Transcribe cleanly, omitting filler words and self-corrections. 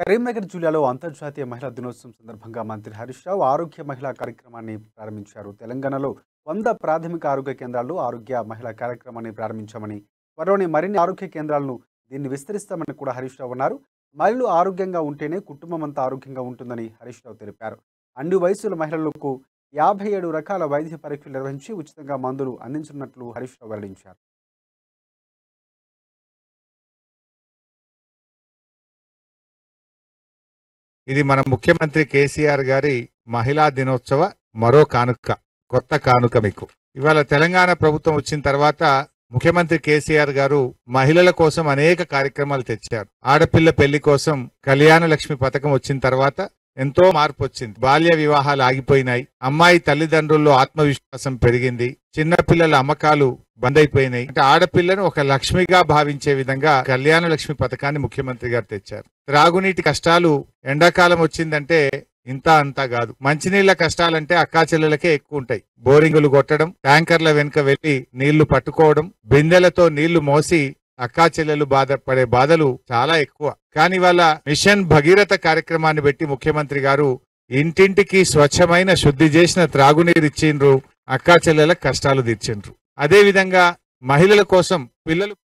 కరీంనగర్ జిల్లాలో అంతర్జాతీయ మహిళా దినోత్సవం సందర్భంగా మంత్రి హరీష్ రావు ఆరోగ్య మహిళా కార్యక్రమాన్ని ప్రారంభించారు. తెలంగాణలో 100 ప్రాథమిక ఆరోగ్య కేంద్రాల్లో ఆరోగ్య మహిళా కార్యక్రమాన్ని ప్రారంభించామని, త్వరలోని మరిన్ని ఆరోగ్య కేంద్రాలను దీన్ని విస్తరిస్తామని కూడా హరీష్ రావు అన్నారు. మహిళలు ఆరోగ్యంగా ఉంటేనే కుటుంబం అంతా ఆరోగ్యంగా ఉంటుందని హరీష్ రావు తెలిపారు. అన్ని వయసుల మహిళలకు 57 రకాల వైద్య పరీక్షలు నిర్వహించి ఉచితంగా మందులు అందించనున్నట్లు హరీష్ రావు వెల్లడించారు. ఇది మన ముఖ్యమంత్రి కేసీఆర్ గారి మహిళా దినోత్సవ మరో కానుక, కొత్త కానుక మీకు. ఇవాళ తెలంగాణ ప్రభుత్వం వచ్చిన తర్వాత ముఖ్యమంత్రి కేసీఆర్ గారు మహిళల కోసం అనేక కార్యక్రమాలు తెచ్చారు. ఆడపిల్ల పెళ్లి కోసం కళ్యాణ లక్ష్మి పథకం వచ్చిన తర్వాత ఎంతో మార్పు వచ్చింది. బాల్య వివాహాలు ఆగిపోయినాయి. అమ్మాయి తల్లిదండ్రుల్లో ఆత్మవిశ్వాసం పెరిగింది. చిన్నపిల్లల అమ్మకాలు బంద్ అయిపోయినాయి. అంటే ఆడపిల్లను ఒక లక్ష్మిగా భావించే విధంగా కళ్యాణ లక్ష్మి పథకాన్ని ముఖ్యమంత్రి గారు తెచ్చారు. త్రాగునీటి కష్టాలు ఎండాకాలం వచ్చిందంటే ఇంత అంతా కాదు. మంచినీళ్ల కష్టాలంటే అక్కా చెల్లెలకే ఎక్కువ ఉంటాయి. బోరింగులు కొట్టడం, ట్యాంకర్ల వెనుక వెళ్లి నీళ్లు పట్టుకోవడం, బిందెలతో నీళ్లు మోసి అక్కా చెల్లెలు బాధపడే బాధలు చాలా ఎక్కువ. కానీ వాళ్ళ మిషన్ భగీరథ కార్యక్రమాన్ని పెట్టి ముఖ్యమంత్రి గారు ఇంటింటికి స్వచ్ఛమైన శుద్ధి చేసిన త్రాగునీరు ఇచ్చిండ్రు. అక్కా చెల్లెల కష్టాలు తీర్చిండ్రు. అదే విధంగా మహిళల కోసం పిల్లలు